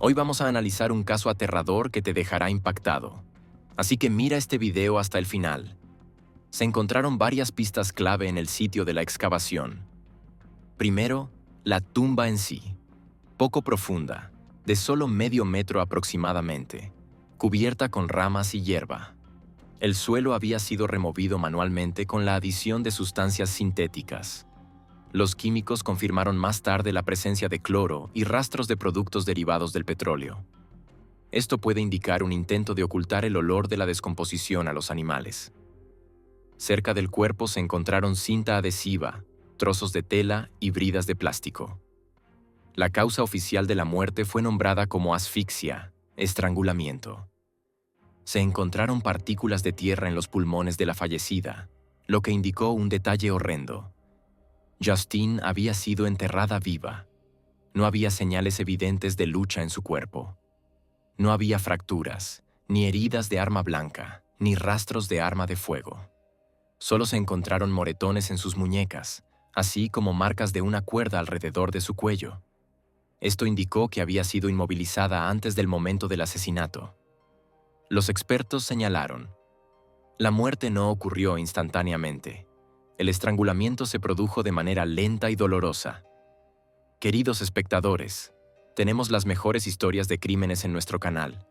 Hoy vamos a analizar un caso aterrador que te dejará impactado. Así que mira este video hasta el final. Se encontraron varias pistas clave en el sitio de la excavación. Primero, la tumba en sí. Poco profunda, de solo medio metro aproximadamente, cubierta con ramas y hierba. El suelo había sido removido manualmente con la adición de sustancias sintéticas. Los químicos confirmaron más tarde la presencia de cloro y rastros de productos derivados del petróleo. Esto puede indicar un intento de ocultar el olor de la descomposición a los animales. Cerca del cuerpo se encontraron cinta adhesiva, trozos de tela y bridas de plástico. La causa oficial de la muerte fue nombrada como asfixia, estrangulamiento. Se encontraron partículas de tierra en los pulmones de la fallecida, lo que indicó un detalle horrendo. Justine había sido enterrada viva. No había señales evidentes de lucha en su cuerpo. No había fracturas, ni heridas de arma blanca, ni rastros de arma de fuego. Solo se encontraron moretones en sus muñecas, así como marcas de una cuerda alrededor de su cuello. Esto indicó que había sido inmovilizada antes del momento del asesinato. Los expertos señalaron: la muerte no ocurrió instantáneamente. El estrangulamiento se produjo de manera lenta y dolorosa. Queridos espectadores, tenemos las mejores historias de crímenes en nuestro canal.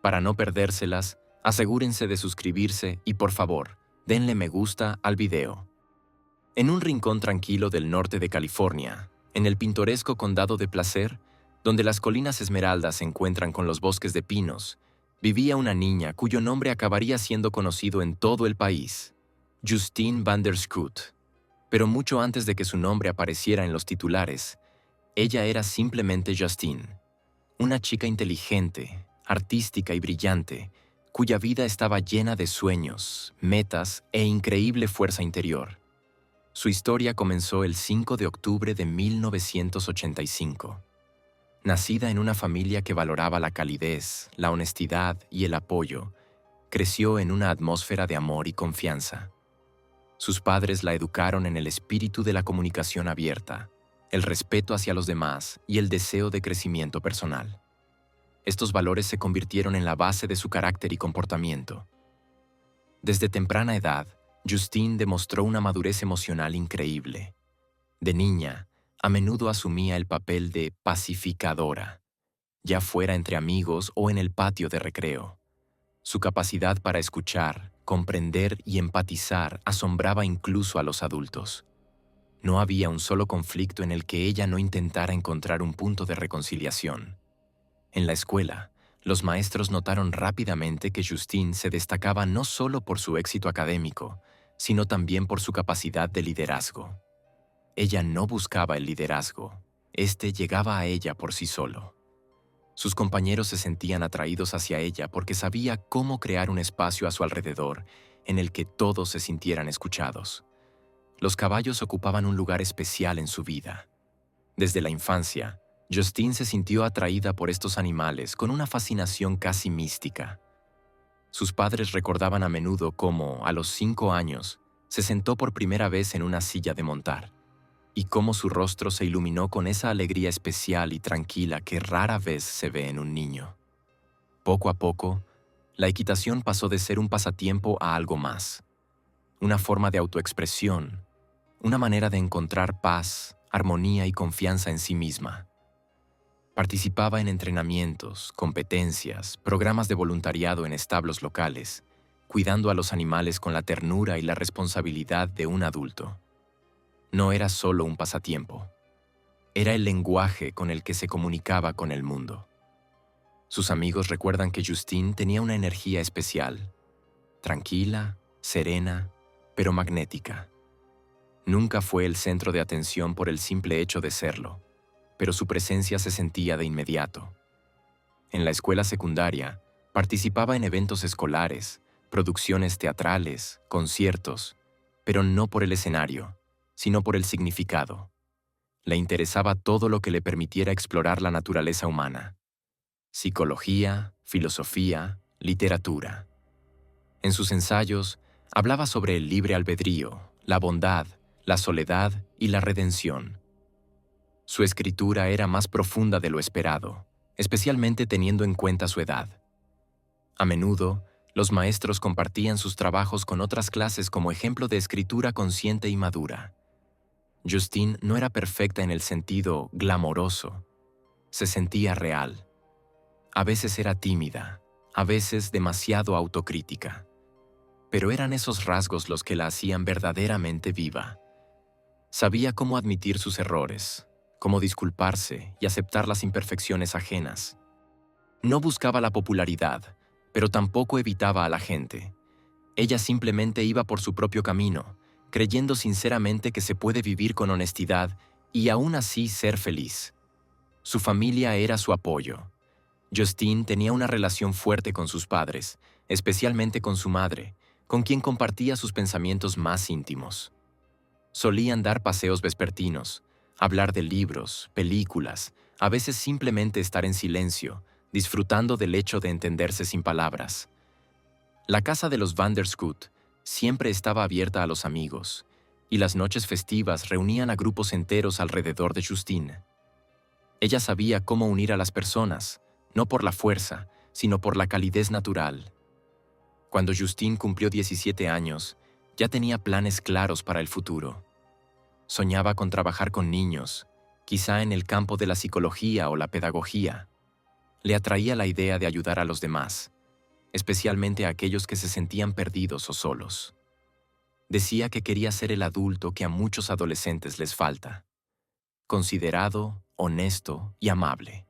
Para no perdérselas, asegúrense de suscribirse y, por favor, denle me gusta al video. En un rincón tranquilo del norte de California, en el pintoresco condado de Placer, donde las colinas Esmeraldas se encuentran con los bosques de pinos, vivía una niña cuyo nombre acabaría siendo conocido en todo el país: Justine Van Der Schoot. Pero mucho antes de que su nombre apareciera en los titulares, ella era simplemente Justine, una chica inteligente, artística y brillante, cuya vida estaba llena de sueños, metas e increíble fuerza interior. Su historia comenzó el 5 de octubre de 1985. Nacida en una familia que valoraba la calidez, la honestidad y el apoyo, creció en una atmósfera de amor y confianza. Sus padres la educaron en el espíritu de la comunicación abierta, el respeto hacia los demás y el deseo de crecimiento personal. Estos valores se convirtieron en la base de su carácter y comportamiento. Desde temprana edad, Justine demostró una madurez emocional increíble. De niña, a menudo asumía el papel de pacificadora, ya fuera entre amigos o en el patio de recreo. Su capacidad para escuchar, comprender y empatizar asombraba incluso a los adultos. No había un solo conflicto en el que ella no intentara encontrar un punto de reconciliación. En la escuela, los maestros notaron rápidamente que Justine se destacaba no solo por su éxito académico, sino también por su capacidad de liderazgo. Ella no buscaba el liderazgo, este llegaba a ella por sí solo. Sus compañeros se sentían atraídos hacia ella porque sabía cómo crear un espacio a su alrededor en el que todos se sintieran escuchados. Los caballos ocupaban un lugar especial en su vida. Desde la infancia, Justine se sintió atraída por estos animales con una fascinación casi mística. Sus padres recordaban a menudo cómo, a los 5 años, se sentó por primera vez en una silla de montar, y cómo su rostro se iluminó con esa alegría especial y tranquila que rara vez se ve en un niño. Poco a poco, la equitación pasó de ser un pasatiempo a algo más, una forma de autoexpresión, una manera de encontrar paz, armonía y confianza en sí misma. Participaba en entrenamientos, competencias, programas de voluntariado en establos locales, cuidando a los animales con la ternura y la responsabilidad de un adulto. No era solo un pasatiempo, era el lenguaje con el que se comunicaba con el mundo. Sus amigos recuerdan que Justine tenía una energía especial, tranquila, serena, pero magnética. Nunca fue el centro de atención por el simple hecho de serlo, pero su presencia se sentía de inmediato. En la escuela secundaria, participaba en eventos escolares, producciones teatrales, conciertos, pero no por el escenario, sino por el significado. Le interesaba todo lo que le permitiera explorar la naturaleza humana: psicología, filosofía, literatura. En sus ensayos, hablaba sobre el libre albedrío, la bondad, la soledad y la redención. Su escritura era más profunda de lo esperado, especialmente teniendo en cuenta su edad. A menudo, los maestros compartían sus trabajos con otras clases como ejemplo de escritura consciente y madura. Justine no era perfecta en el sentido glamoroso. Se sentía real. A veces era tímida, a veces demasiado autocrítica. Pero eran esos rasgos los que la hacían verdaderamente viva. Sabía cómo admitir sus errores, cómo disculparse y aceptar las imperfecciones ajenas. No buscaba la popularidad, pero tampoco evitaba a la gente. Ella simplemente iba por su propio camino, creyendo sinceramente que se puede vivir con honestidad y aún así ser feliz. Su familia era su apoyo. Justine tenía una relación fuerte con sus padres, especialmente con su madre, con quien compartía sus pensamientos más íntimos. Solían dar paseos vespertinos, hablar de libros, películas, a veces simplemente estar en silencio, disfrutando del hecho de entenderse sin palabras. La casa de los Van der Schoot siempre estaba abierta a los amigos, y las noches festivas reunían a grupos enteros alrededor de Justine. Ella sabía cómo unir a las personas, no por la fuerza, sino por la calidez natural. Cuando Justine cumplió 17 años, ya tenía planes claros para el futuro. Soñaba con trabajar con niños, quizá en el campo de la psicología o la pedagogía. Le atraía la idea de ayudar a los demás, especialmente a aquellos que se sentían perdidos o solos. Decía que quería ser el adulto que a muchos adolescentes les falta: considerado, honesto y amable.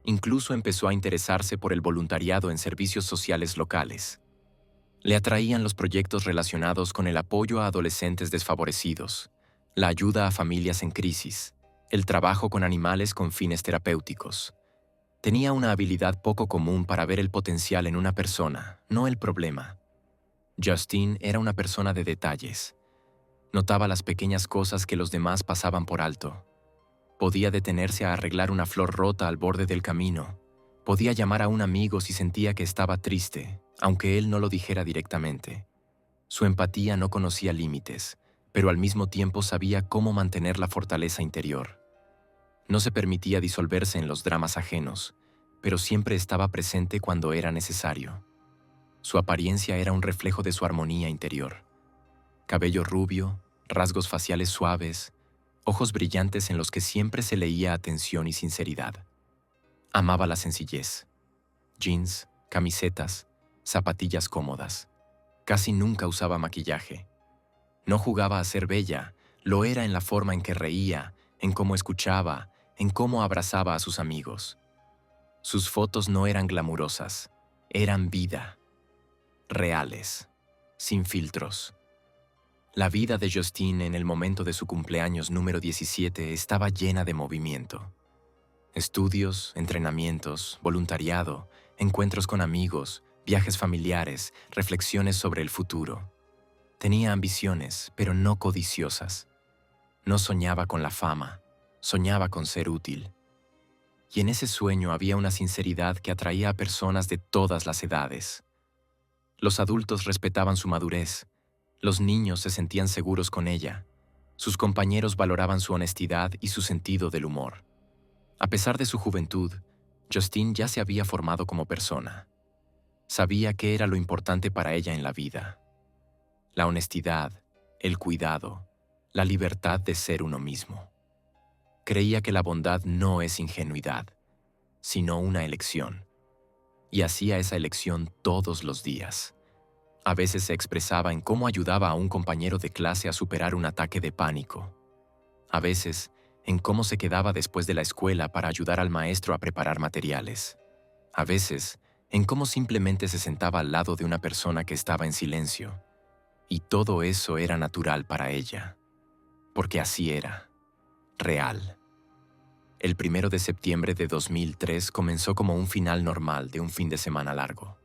Incluso empezó a interesarse por el voluntariado en servicios sociales locales. Le atraían los proyectos relacionados con el apoyo a adolescentes desfavorecidos, la ayuda a familias en crisis, el trabajo con animales con fines terapéuticos. Tenía una habilidad poco común para ver el potencial en una persona, no el problema. Justine era una persona de detalles. Notaba las pequeñas cosas que los demás pasaban por alto. Podía detenerse a arreglar una flor rota al borde del camino. Podía llamar a un amigo si sentía que estaba triste, aunque él no lo dijera directamente. Su empatía no conocía límites, pero al mismo tiempo sabía cómo mantener la fortaleza interior. No se permitía disolverse en los dramas ajenos, pero siempre estaba presente cuando era necesario. Su apariencia era un reflejo de su armonía interior. Cabello rubio, rasgos faciales suaves, ojos brillantes en los que siempre se leía atención y sinceridad. Amaba la sencillez. Jeans, camisetas, zapatillas cómodas. Casi nunca usaba maquillaje. No jugaba a ser bella, lo era en la forma en que reía, en cómo escuchaba, en cómo abrazaba a sus amigos. Sus fotos no eran glamurosas, eran vida. Reales, sin filtros. La vida de Justine en el momento de su cumpleaños número 17 estaba llena de movimiento. Estudios, entrenamientos, voluntariado, encuentros con amigos, viajes familiares, reflexiones sobre el futuro. Tenía ambiciones, pero no codiciosas. No soñaba con la fama, soñaba con ser útil. Y en ese sueño había una sinceridad que atraía a personas de todas las edades. Los adultos respetaban su madurez, los niños se sentían seguros con ella, sus compañeros valoraban su honestidad y su sentido del humor. A pesar de su juventud, Justine ya se había formado como persona. Sabía qué era lo importante para ella en la vida: la honestidad, el cuidado, la libertad de ser uno mismo. Creía que la bondad no es ingenuidad, sino una elección. Y hacía esa elección todos los días. A veces se expresaba en cómo ayudaba a un compañero de clase a superar un ataque de pánico. A veces, en cómo se quedaba después de la escuela para ayudar al maestro a preparar materiales. A veces, en cómo simplemente se sentaba al lado de una persona que estaba en silencio. Y todo eso era natural para ella, porque así era, real. El 1 de septiembre de 2003 comenzó como un final normal de un fin de semana largo.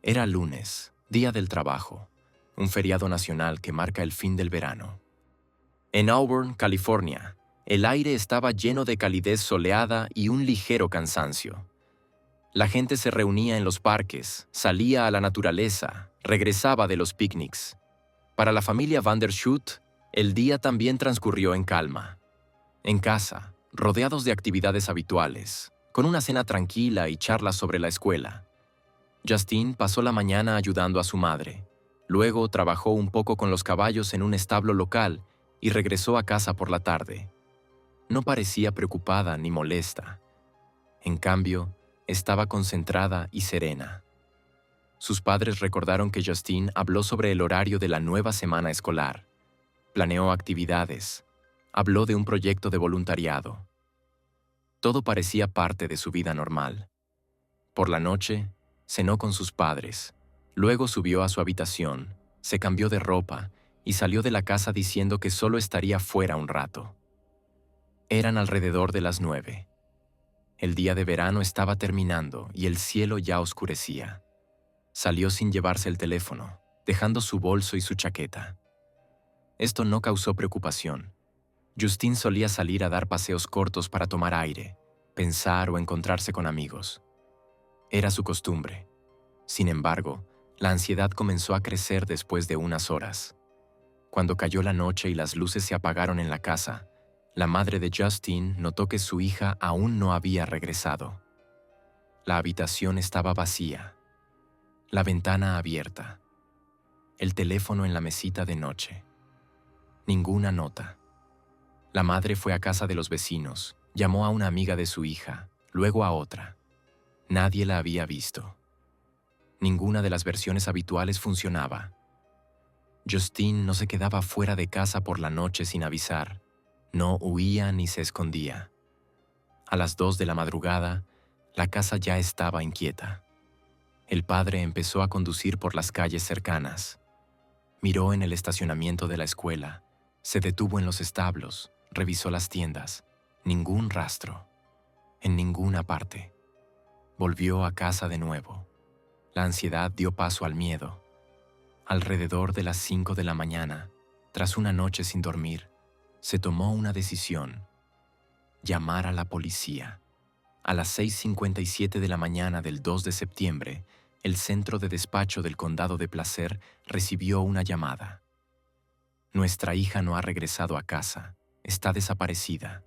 Era lunes, Día del Trabajo, un feriado nacional que marca el fin del verano. En Auburn, California, el aire estaba lleno de calidez soleada y un ligero cansancio. La gente se reunía en los parques, salía a la naturaleza, regresaba de los picnics. Para la familia Van der Schoot, el día también transcurrió en calma. En casa, rodeados de actividades habituales, con una cena tranquila y charlas sobre la escuela. Justine pasó la mañana ayudando a su madre. Luego trabajó un poco con los caballos en un establo local y regresó a casa por la tarde. No parecía preocupada ni molesta. En cambio, estaba concentrada y serena. Sus padres recordaron que Justine habló sobre el horario de la nueva semana escolar. Planeó actividades. Habló de un proyecto de voluntariado. Todo parecía parte de su vida normal. Por la noche, cenó con sus padres. Luego subió a su habitación, se cambió de ropa y salió de la casa diciendo que solo estaría fuera un rato. Eran alrededor de las 9. El día de verano estaba terminando y el cielo ya oscurecía. Salió sin llevarse el teléfono, dejando su bolso y su chaqueta. Esto no causó preocupación. Justine solía salir a dar paseos cortos para tomar aire, pensar o encontrarse con amigos. Era su costumbre. Sin embargo, la ansiedad comenzó a crecer después de unas horas. Cuando cayó la noche y las luces se apagaron en la casa, la madre de Justine notó que su hija aún no había regresado. La habitación estaba vacía, la ventana abierta, el teléfono en la mesita de noche. Ninguna nota. La madre fue a casa de los vecinos, llamó a una amiga de su hija, luego a otra. Nadie la había visto. Ninguna de las versiones habituales funcionaba. Justine no se quedaba fuera de casa por la noche sin avisar. No huía ni se escondía. A las 2 de la madrugada, la casa ya estaba inquieta. El padre empezó a conducir por las calles cercanas. Miró en el estacionamiento de la escuela, se detuvo en los establos, revisó las tiendas. Ningún rastro. En ninguna parte. Volvió a casa de nuevo. La ansiedad dio paso al miedo. Alrededor de las 5 de la mañana, tras una noche sin dormir, se tomó una decisión: llamar a la policía. A las 6:57 de la mañana del 2 de septiembre, el centro de despacho del condado de Placer recibió una llamada. Nuestra hija no ha regresado a casa, está desaparecida.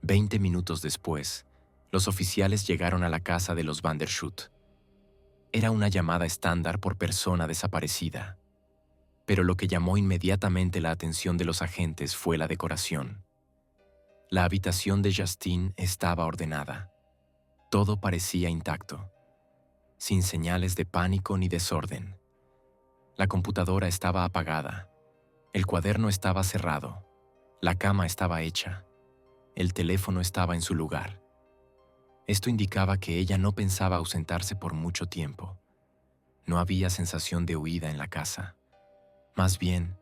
20 minutos después, los oficiales llegaron a la casa de los Vandershoot. Era una llamada estándar por persona desaparecida. Pero lo que llamó inmediatamente la atención de los agentes fue la decoración. La habitación de Justine estaba ordenada. Todo parecía intacto, sin señales de pánico ni desorden. La computadora estaba apagada, el cuaderno estaba cerrado, la cama estaba hecha, el teléfono estaba en su lugar. Esto indicaba que ella no pensaba ausentarse por mucho tiempo. No había sensación de huida en la casa, más bien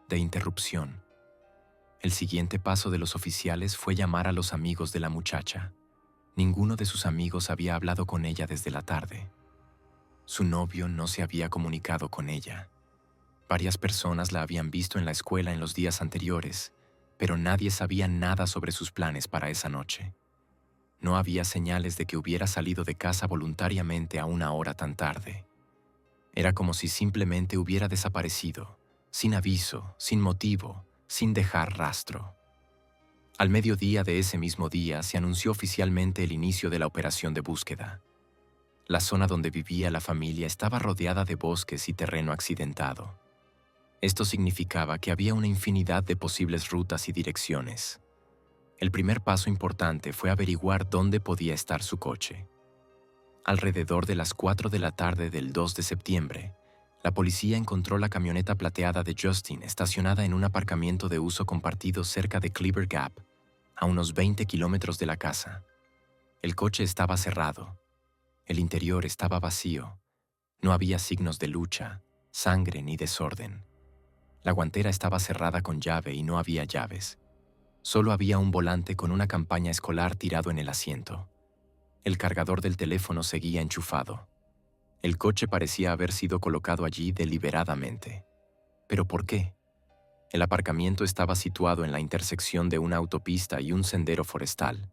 de interrupción. El siguiente paso de los oficiales fue llamar a los amigos de la muchacha. Ninguno de sus amigos había hablado con ella desde la tarde. Su novio no se había comunicado con ella. Varias personas la habían visto en la escuela en los días anteriores, pero nadie sabía nada sobre sus planes para esa noche. No había señales de que hubiera salido de casa voluntariamente a una hora tan tarde. Era como si simplemente hubiera desaparecido, sin aviso, sin motivo, sin dejar rastro. Al mediodía de ese mismo día se anunció oficialmente el inicio de la operación de búsqueda. La zona donde vivía la familia estaba rodeada de bosques y terreno accidentado. Esto significaba que había una infinidad de posibles rutas y direcciones. El primer paso importante fue averiguar dónde podía estar su coche. Alrededor de las 4 de la tarde del 2 de septiembre, la policía encontró la camioneta plateada de Justine estacionada en un aparcamiento de uso compartido cerca de Cleaver Gap, a unos 20 kilómetros de la casa. El coche estaba cerrado. El interior estaba vacío. No había signos de lucha, sangre ni desorden. La guantera estaba cerrada con llave y no había llaves. Solo había un volante con una campaña escolar tirado en el asiento. El cargador del teléfono seguía enchufado. El coche parecía haber sido colocado allí deliberadamente. ¿Pero por qué? El aparcamiento estaba situado en la intersección de una autopista y un sendero forestal.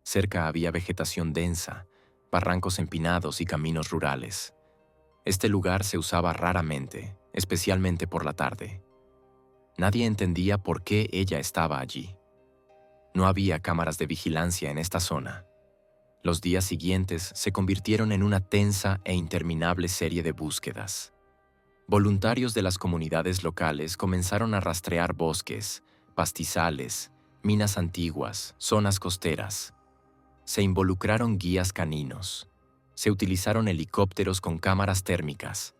Cerca había vegetación densa, barrancos empinados y caminos rurales. Este lugar se usaba raramente, especialmente por la tarde. Nadie entendía por qué ella estaba allí. No había cámaras de vigilancia en esta zona. Los días siguientes se convirtieron en una tensa e interminable serie de búsquedas. Voluntarios de las comunidades locales comenzaron a rastrear bosques, pastizales, minas antiguas, zonas costeras. Se involucraron guías caninos. Se utilizaron helicópteros con cámaras térmicas.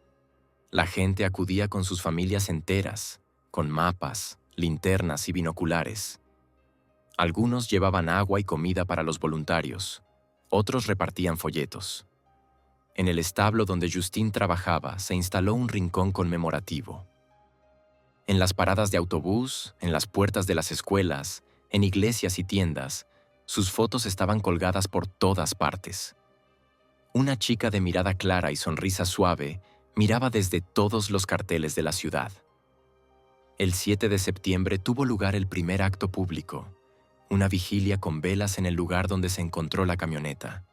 La gente acudía con sus familias enteras, con mapas, linternas y binoculares. Algunos llevaban agua y comida para los voluntarios. Otros repartían folletos. En el establo donde Justine trabajaba se instaló un rincón conmemorativo. En las paradas de autobús, en las puertas de las escuelas, en iglesias y tiendas, sus fotos estaban colgadas por todas partes. Una chica de mirada clara y sonrisa suave miraba desde todos los carteles de la ciudad. El 7 de septiembre tuvo lugar el primer acto público, una vigilia con velas en el lugar donde se encontró la camioneta.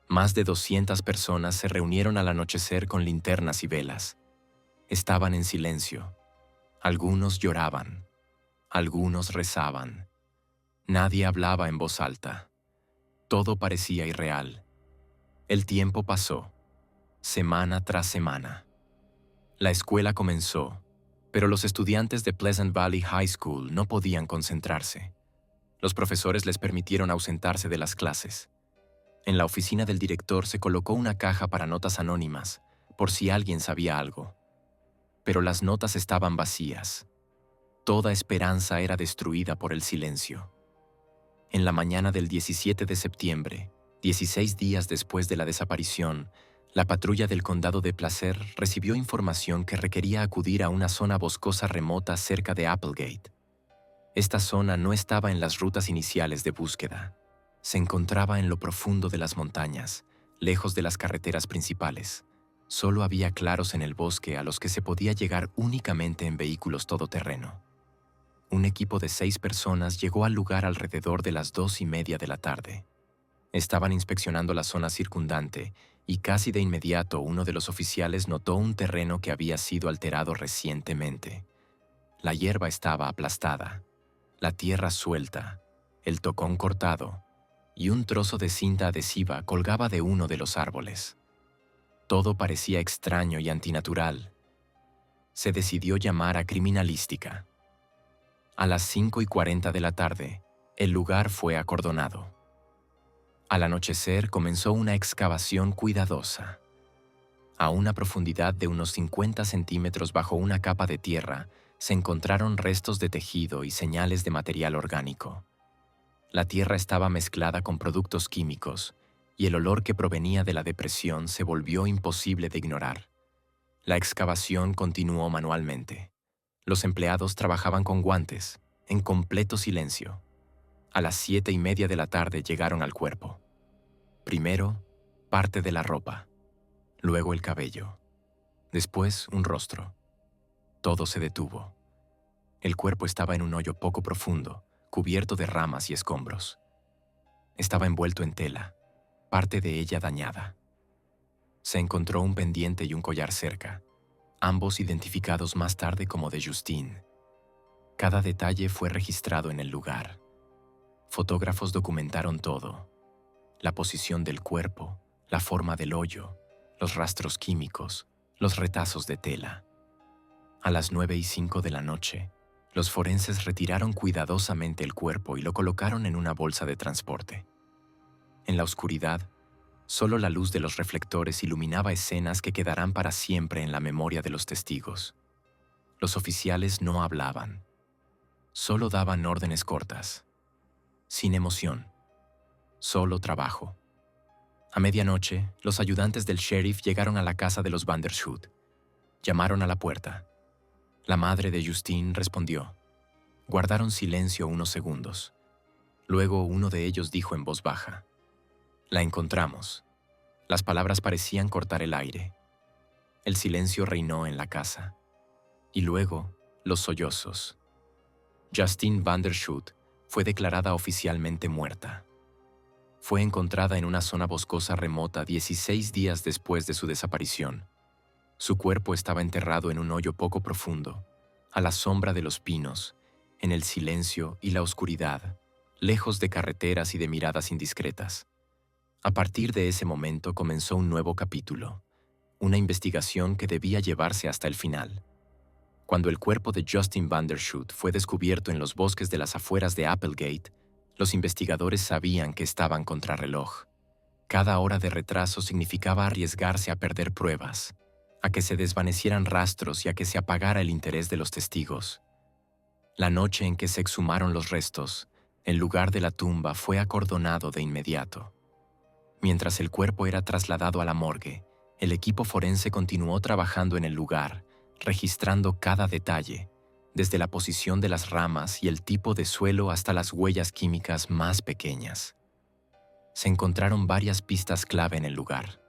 Más de 200 personas se reunieron al anochecer con linternas y velas. Estaban en silencio. Algunos lloraban. Algunos rezaban. Nadie hablaba en voz alta. Todo parecía irreal. El tiempo pasó, semana tras semana. La escuela comenzó, pero los estudiantes de Pleasant Valley High School no podían concentrarse. Los profesores les permitieron ausentarse de las clases. En la oficina del director se colocó una caja para notas anónimas, por si alguien sabía algo. Pero las notas estaban vacías. Toda esperanza era destruida por el silencio. En la mañana del 17 de septiembre, 16 días después de la desaparición, la patrulla del condado de Placer recibió información que requería acudir a una zona boscosa remota cerca de Applegate. Esta zona no estaba en las rutas iniciales de búsqueda. Se encontraba en lo profundo de las montañas, lejos de las carreteras principales. Solo había claros en el bosque a los que se podía llegar únicamente en vehículos todoterreno. Un equipo de 6 personas llegó al lugar alrededor de las 2:30 de la tarde. Estaban inspeccionando la zona circundante y casi de inmediato uno de los oficiales notó un terreno que había sido alterado recientemente. La hierba estaba aplastada, la tierra suelta, el tocón cortado, y un trozo de cinta adhesiva colgaba de uno de los árboles. Todo parecía extraño y antinatural. Se decidió llamar a criminalística. A las 5:40 de la tarde, el lugar fue acordonado. Al anochecer comenzó una excavación cuidadosa. A una profundidad de unos 50 centímetros bajo una capa de tierra, se encontraron restos de tejido y señales de material orgánico. La tierra estaba mezclada con productos químicos, y el olor que provenía de la depresión se volvió imposible de ignorar. La excavación continuó manualmente. Los empleados trabajaban con guantes, en completo silencio. A las 7:30 de la tarde llegaron al cuerpo. Primero, parte de la ropa, luego el cabello, después un rostro. Todo se detuvo. El cuerpo estaba en un hoyo poco profundo, cubierto de ramas y escombros. Estaba envuelto en tela, parte de ella dañada. Se encontró un pendiente y un collar cerca, ambos identificados más tarde como de Justine. Cada detalle fue registrado en el lugar. Fotógrafos documentaron todo: la posición del cuerpo, la forma del hoyo, los rastros químicos, los retazos de tela. A las 9:05 de la noche, los forenses retiraron cuidadosamente el cuerpo y lo colocaron en una bolsa de transporte. En la oscuridad, solo la luz de los reflectores iluminaba escenas que quedarán para siempre en la memoria de los testigos. Los oficiales no hablaban, solo daban órdenes cortas, sin emoción, solo trabajo. A medianoche, los ayudantes del sheriff llegaron a la casa de los Vandershoot. Llamaron a la puerta. La madre de Justine respondió. Guardaron silencio unos segundos. Luego uno de ellos dijo en voz baja: «La encontramos». Las palabras parecían cortar el aire. El silencio reinó en la casa. Y luego, los sollozos. Justine Vandershoot fue declarada oficialmente muerta. Fue encontrada en una zona boscosa remota 16 días después de su desaparición. Su cuerpo estaba enterrado en un hoyo poco profundo, a la sombra de los pinos, en el silencio y la oscuridad, lejos de carreteras y de miradas indiscretas. A partir de ese momento comenzó un nuevo capítulo, una investigación que debía llevarse hasta el final. Cuando el cuerpo de Justin Vandershoot fue descubierto en los bosques de las afueras de Applegate, los investigadores sabían que estaban contrarreloj. Cada hora de retraso significaba arriesgarse a perder pruebas, a que se desvanecieran rastros y a que se apagara el interés de los testigos. La noche en que se exhumaron los restos, el lugar de la tumba fue acordonado de inmediato. Mientras el cuerpo era trasladado a la morgue, el equipo forense continuó trabajando en el lugar, registrando cada detalle, desde la posición de las ramas y el tipo de suelo hasta las huellas químicas más pequeñas. Se encontraron varias pistas clave en el lugar.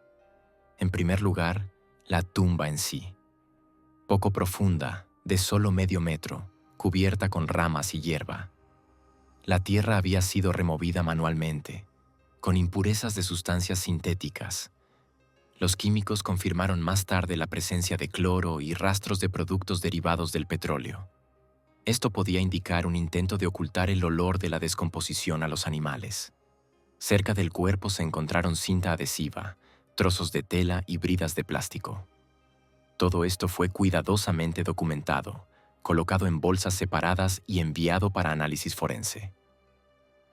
En primer lugar, la tumba en sí. Poco profunda, de solo medio metro, cubierta con ramas y hierba. La tierra había sido removida manualmente, con impurezas de sustancias sintéticas. Los químicos confirmaron más tarde la presencia de cloro y rastros de productos derivados del petróleo. Esto podía indicar un intento de ocultar el olor de la descomposición a los animales. Cerca del cuerpo se encontraron cinta adhesiva, trozos de tela y bridas de plástico. Todo esto fue cuidadosamente documentado, colocado en bolsas separadas y enviado para análisis forense.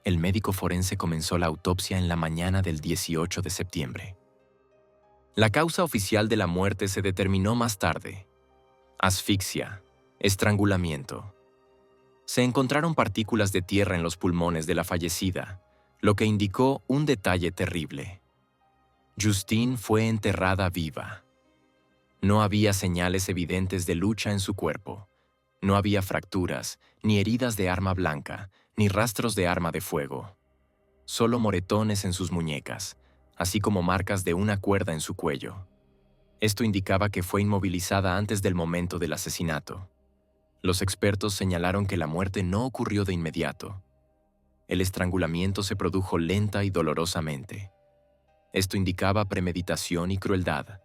El médico forense comenzó la autopsia en la mañana del 18 de septiembre. La causa oficial de la muerte se determinó más tarde: asfixia, estrangulamiento. Se encontraron partículas de tierra en los pulmones de la fallecida, lo que indicó un detalle terrible. Justine fue enterrada viva. No había señales evidentes de lucha en su cuerpo. No había fracturas, ni heridas de arma blanca, ni rastros de arma de fuego. Solo moretones en sus muñecas, así como marcas de una cuerda en su cuello. Esto indicaba que fue inmovilizada antes del momento del asesinato. Los expertos señalaron que la muerte no ocurrió de inmediato. El estrangulamiento se produjo lenta y dolorosamente. Esto indicaba premeditación y crueldad.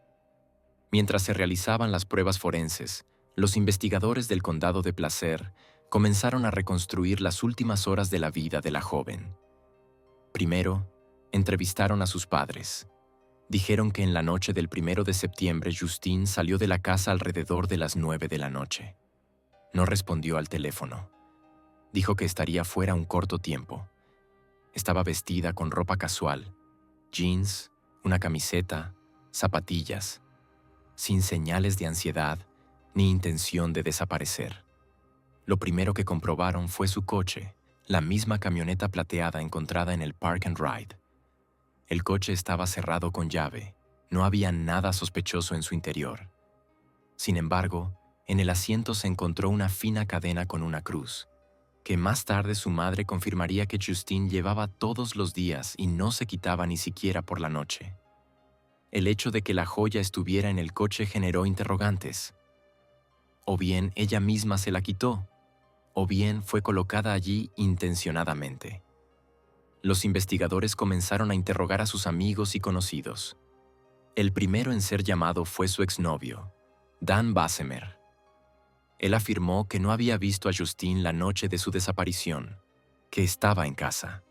Mientras se realizaban las pruebas forenses, los investigadores del condado de Placer comenzaron a reconstruir las últimas horas de la vida de la joven. Primero, entrevistaron a sus padres. Dijeron que en la noche del 1 de septiembre Justine salió de la casa alrededor de las 9 de la noche. No respondió al teléfono. Dijo que estaría fuera un corto tiempo. Estaba vestida con ropa casual, jeans, una camiseta, zapatillas, sin señales de ansiedad ni intención de desaparecer. Lo primero que comprobaron fue su coche, la misma camioneta plateada encontrada en el Park and Ride. El coche estaba cerrado con llave, no había nada sospechoso en su interior. Sin embargo, en el asiento se encontró una fina cadena con una cruz, que más tarde su madre confirmaría que Justine llevaba todos los días y no se quitaba ni siquiera por la noche. El hecho de que la joya estuviera en el coche generó interrogantes. O bien ella misma se la quitó, o bien fue colocada allí intencionadamente. Los investigadores comenzaron a interrogar a sus amigos y conocidos. El primero en ser llamado fue su exnovio, Dan Bassemer. Él afirmó que no había visto a Justine la noche de su desaparición, que estaba en casa.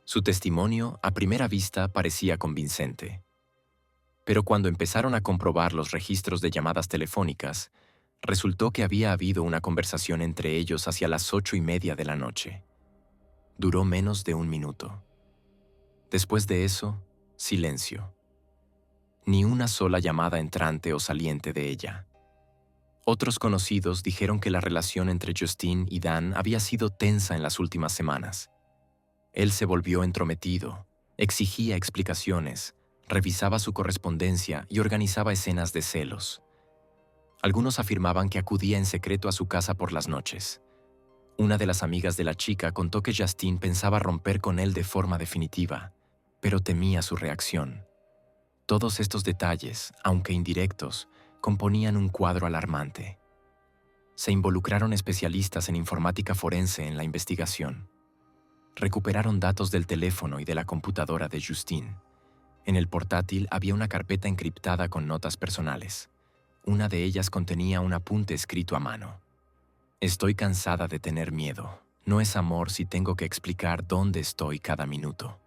Su testimonio, a primera vista, parecía convincente. Pero cuando empezaron a comprobar los registros de llamadas telefónicas, resultó que había habido una conversación entre ellos hacia las 8:30 de la noche. Duró menos de un minuto. Después de eso, silencio. Ni una sola llamada entrante o saliente de ella. Otros conocidos dijeron que la relación entre Justine y Dan había sido tensa en las últimas semanas. Él se volvió entrometido, exigía explicaciones, revisaba su correspondencia y organizaba escenas de celos. Algunos afirmaban que acudía en secreto a su casa por las noches. Una de las amigas de la chica contó que Justine pensaba romper con él de forma definitiva, pero temía su reacción. Todos estos detalles, aunque indirectos, componían un cuadro alarmante. Se involucraron especialistas en informática forense en la investigación. Recuperaron datos del teléfono y de la computadora de Justine. En el portátil había una carpeta encriptada con notas personales. Una de ellas contenía un apunte escrito a mano. Estoy cansada de tener miedo. No es amor si tengo que explicar dónde estoy cada minuto.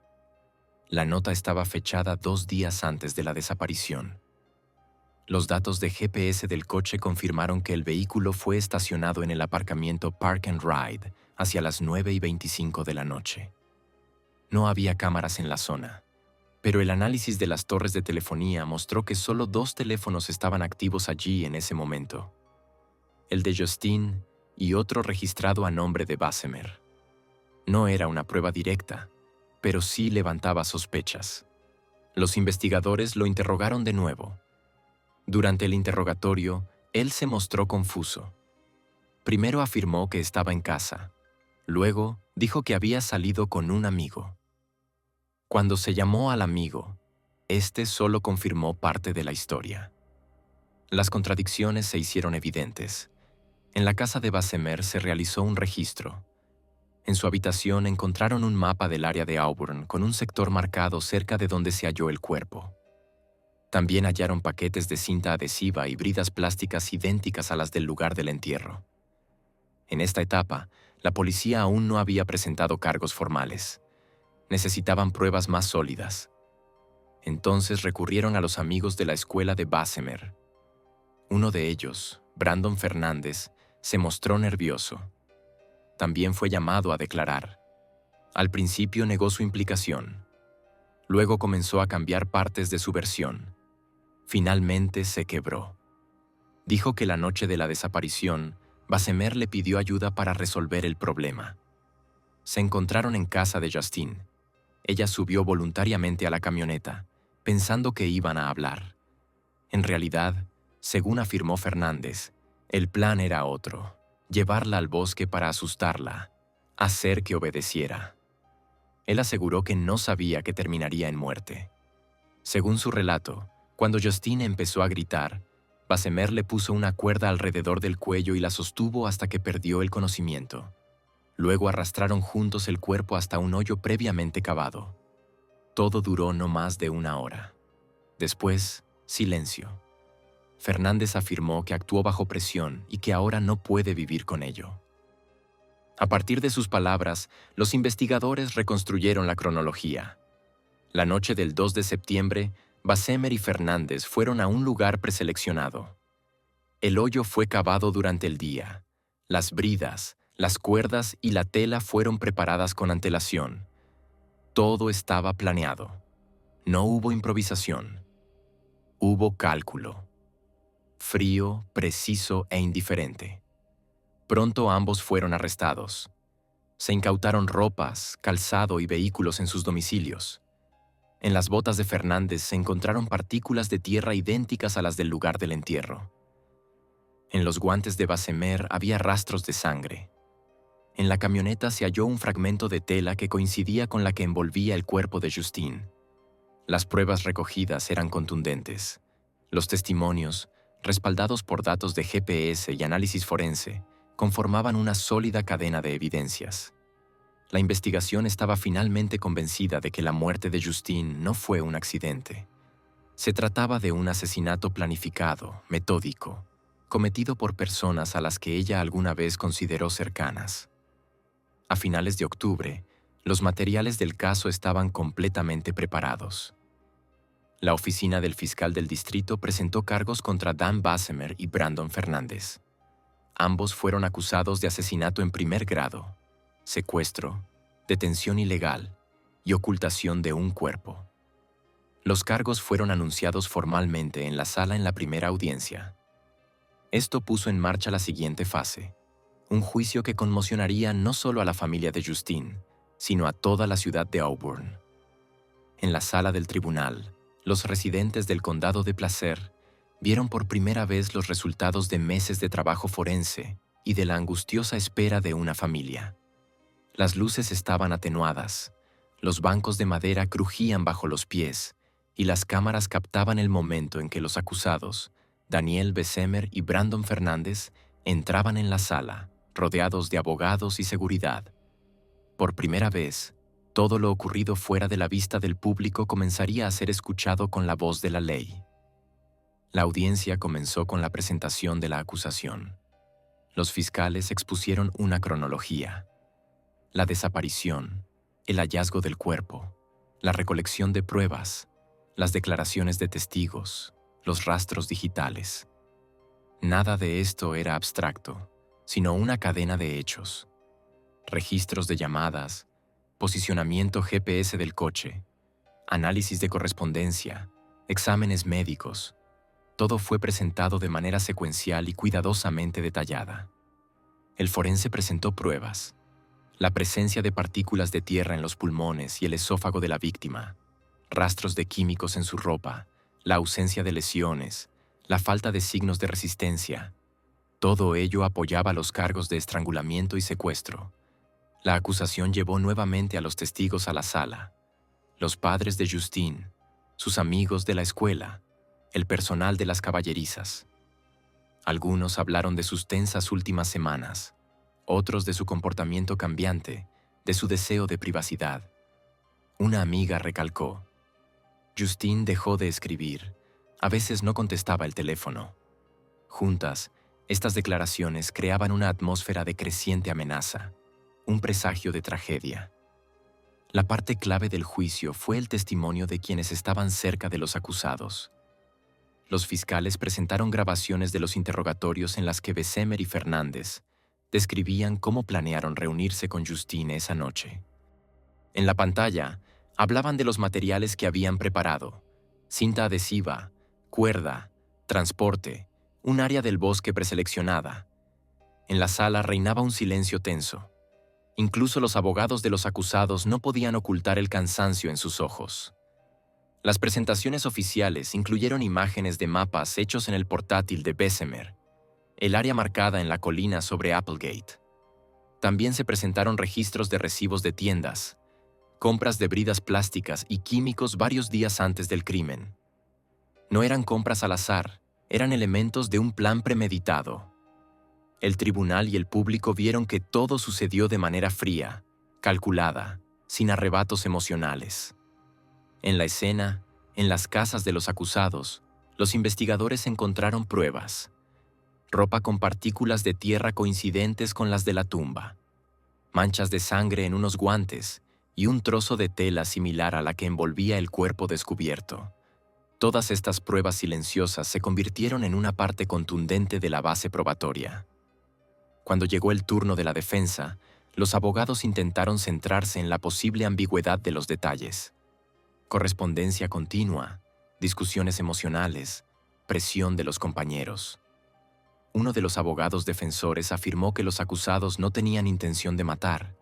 La nota estaba fechada 2 días antes de la desaparición. Los datos de GPS del coche confirmaron que el vehículo fue estacionado en el aparcamiento Park and Ride hacia las 9:25 de la noche. No había cámaras en la zona, pero el análisis de las torres de telefonía mostró que solo 2 teléfonos estaban activos allí en ese momento: el de Justine y otro registrado a nombre de Bessemer. No era una prueba directa, pero sí levantaba sospechas. Los investigadores lo interrogaron de nuevo. Durante el interrogatorio, él se mostró confuso. Primero afirmó que estaba en casa. Luego dijo que había salido con un amigo. Cuando se llamó al amigo, este solo confirmó parte de la historia. Las contradicciones se hicieron evidentes. En la casa de Bessemer se realizó un registro. En su habitación encontraron un mapa del área de Auburn con un sector marcado cerca de donde se halló el cuerpo. También hallaron paquetes de cinta adhesiva y bridas plásticas idénticas a las del lugar del entierro. En esta etapa, la policía aún no había presentado cargos formales. Necesitaban pruebas más sólidas. Entonces recurrieron a los amigos de la escuela de Bessemer. Uno de ellos, Brandon Fernández, se mostró nervioso. También fue llamado a declarar. Al principio negó su implicación. Luego comenzó a cambiar partes de su versión. Finalmente se quebró. Dijo que la noche de la desaparición, Bessemer le pidió ayuda para resolver el problema. Se encontraron en casa de Justine. Ella subió voluntariamente a la camioneta, pensando que iban a hablar. En realidad, según afirmó Fernández, el plan era otro: llevarla al bosque para asustarla, hacer que obedeciera. Él aseguró que no sabía que terminaría en muerte. Según su relato, cuando Justine empezó a gritar, Bessemer le puso una cuerda alrededor del cuello y la sostuvo hasta que perdió el conocimiento. Luego arrastraron juntos el cuerpo hasta un hoyo previamente cavado. Todo duró no más de 1 hora. Después, silencio. Fernández afirmó que actuó bajo presión y que ahora no puede vivir con ello. A partir de sus palabras, los investigadores reconstruyeron la cronología. La noche del 2 de septiembre, Bessemer y Fernández fueron a un lugar preseleccionado. El hoyo fue cavado durante el día. Las bridas, las cuerdas y la tela fueron preparadas con antelación. Todo estaba planeado. No hubo improvisación. Hubo cálculo. Frío, preciso e indiferente. Pronto ambos fueron arrestados. Se incautaron ropas, calzado y vehículos en sus domicilios. En las botas de Fernández se encontraron partículas de tierra idénticas a las del lugar del entierro. En los guantes de Bessemer había rastros de sangre. En la camioneta se halló un fragmento de tela que coincidía con la que envolvía el cuerpo de Justine. Las pruebas recogidas eran contundentes. Los testimonios, respaldados por datos de GPS y análisis forense, conformaban una sólida cadena de evidencias. La investigación estaba finalmente convencida de que la muerte de Justine no fue un accidente. Se trataba de un asesinato planificado, metódico, cometido por personas a las que ella alguna vez consideró cercanas. A finales de octubre, los materiales del caso estaban completamente preparados. La oficina del fiscal del distrito presentó cargos contra Dan Bessemer y Brandon Fernández. Ambos fueron acusados de asesinato en primer grado, secuestro, detención ilegal y ocultación de un cuerpo. Los cargos fueron anunciados formalmente en la sala en la primera audiencia. Esto puso en marcha la siguiente fase, un juicio que conmocionaría no solo a la familia de Justine, sino a toda la ciudad de Auburn. En la sala del tribunal, los residentes del condado de Placer vieron por primera vez los resultados de meses de trabajo forense y de la angustiosa espera de una familia. Las luces estaban atenuadas, los bancos de madera crujían bajo los pies y las cámaras captaban el momento en que los acusados, Daniel Bessemer y Brandon Fernández, entraban en la sala, rodeados de abogados y seguridad. Por primera vez, todo lo ocurrido fuera de la vista del público comenzaría a ser escuchado con la voz de la ley. La audiencia comenzó con la presentación de la acusación. Los fiscales expusieron una cronología: la desaparición, el hallazgo del cuerpo, La recolección de pruebas, las declaraciones de testigos, los rastros digitales. Nada de esto era abstracto, sino una cadena de hechos. Registros de llamadas, posicionamiento GPS del coche, análisis de correspondencia, exámenes médicos. Todo fue presentado de manera secuencial y cuidadosamente detallada. El forense presentó pruebas: la presencia de partículas de tierra en los pulmones y el esófago de la víctima, rastros de químicos en su ropa, la ausencia de lesiones, la falta de signos de resistencia. Todo ello apoyaba los cargos de estrangulamiento y secuestro. La acusación llevó nuevamente a los testigos a la sala: los padres de Justine, sus amigos de la escuela, el personal de las caballerizas. Algunos hablaron de sus tensas últimas semanas, otros de su comportamiento cambiante, de su deseo de privacidad. Una amiga recalcó: Justine dejó de escribir, a veces no contestaba el teléfono. Juntas, estas declaraciones creaban una atmósfera de creciente amenaza, un presagio de tragedia. La parte clave del juicio fue el testimonio de quienes estaban cerca de los acusados. Los fiscales presentaron grabaciones de los interrogatorios en las que Bessemer y Fernández describían cómo planearon reunirse con Justine esa noche. En la pantalla, hablaban de los materiales que habían preparado: cinta adhesiva, cuerda, transporte, un área del bosque preseleccionada. En la sala reinaba un silencio tenso. Incluso los abogados de los acusados no podían ocultar el cansancio en sus ojos. Las presentaciones oficiales incluyeron imágenes de mapas hechos en el portátil de Bessemer, el área marcada en la colina sobre Applegate. También se presentaron registros de recibos de tiendas, compras de bridas plásticas y químicos varios días antes del crimen. No eran compras al azar, eran elementos de un plan premeditado. El tribunal y el público vieron que todo sucedió de manera fría, calculada, sin arrebatos emocionales. En la escena, en las casas de los acusados, los investigadores encontraron pruebas: ropa con partículas de tierra coincidentes con las de la tumba, manchas de sangre en unos guantes y un trozo de tela similar a la que envolvía el cuerpo descubierto. Todas estas pruebas silenciosas se convirtieron en una parte contundente de la base probatoria. Cuando llegó el turno de la defensa, los abogados intentaron centrarse en la posible ambigüedad de los detalles. Correspondencia continua, discusiones emocionales, presión de los compañeros. Uno de los abogados defensores afirmó que los acusados no tenían intención de matar,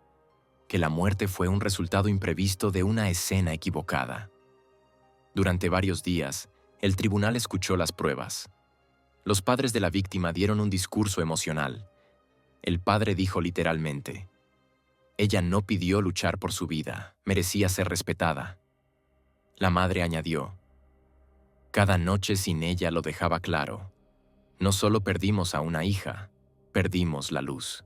que la muerte fue un resultado imprevisto de una escena equivocada. Durante varios días, el tribunal escuchó las pruebas. Los padres de la víctima dieron un discurso emocional. El padre dijo literalmente: ella no pidió luchar por su vida, merecía ser respetada. La madre añadió: cada noche sin ella lo dejaba claro. No solo perdimos a una hija, perdimos la luz.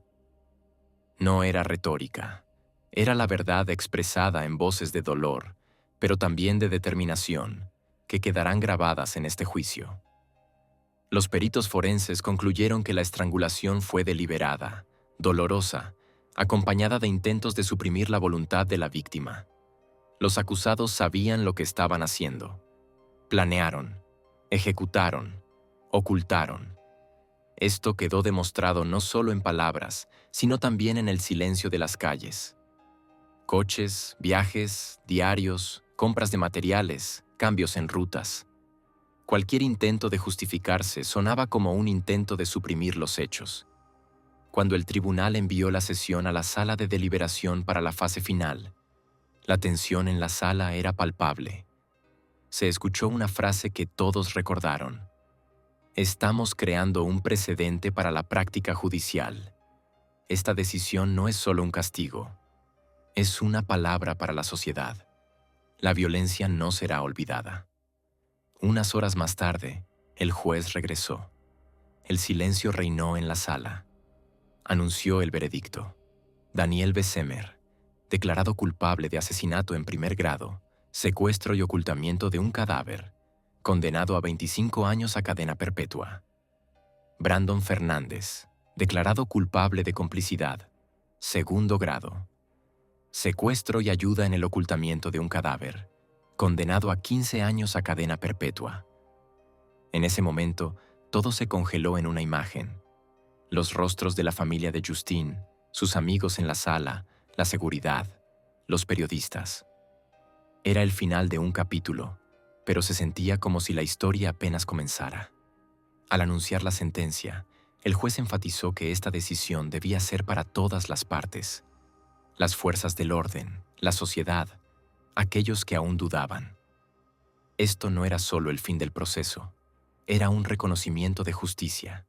No era retórica, era la verdad expresada en voces de dolor, pero también de determinación, que quedarán grabadas en este juicio. Los peritos forenses concluyeron que la estrangulación fue deliberada, dolorosa, acompañada de intentos de suprimir la voluntad de la víctima. Los acusados sabían lo que estaban haciendo. Planearon, ejecutaron, ocultaron. Esto quedó demostrado no solo en palabras, sino también en el silencio de las calles. Coches, viajes, diarios, compras de materiales, cambios en rutas. Cualquier intento de justificarse sonaba como un intento de suprimir los hechos. Cuando el tribunal envió la sesión a la sala de deliberación para la fase final, la tensión en la sala era palpable. Se escuchó una frase que todos recordaron: estamos creando un precedente para la práctica judicial. Esta decisión no es solo un castigo, es una palabra para la sociedad. La violencia no será olvidada. Unas horas más tarde, el juez regresó. El silencio reinó en la sala. Anunció el veredicto: Daniel Bessemer, declarado culpable de asesinato en primer grado, secuestro y ocultamiento de un cadáver, condenado a 25 años a cadena perpetua. Brandon Fernández, declarado culpable de complicidad, segundo grado, secuestro y ayuda en el ocultamiento de un cadáver, condenado a 15 años a cadena perpetua. En ese momento, todo se congeló en una imagen. Los rostros de la familia de Justine, sus amigos en la sala, la seguridad, los periodistas. Era el final de un capítulo, pero se sentía como si la historia apenas comenzara. Al anunciar la sentencia, el juez enfatizó que esta decisión debía ser para todas las partes: las fuerzas del orden, la sociedad, aquellos que aún dudaban. Esto no era solo el fin del proceso, era un reconocimiento de justicia.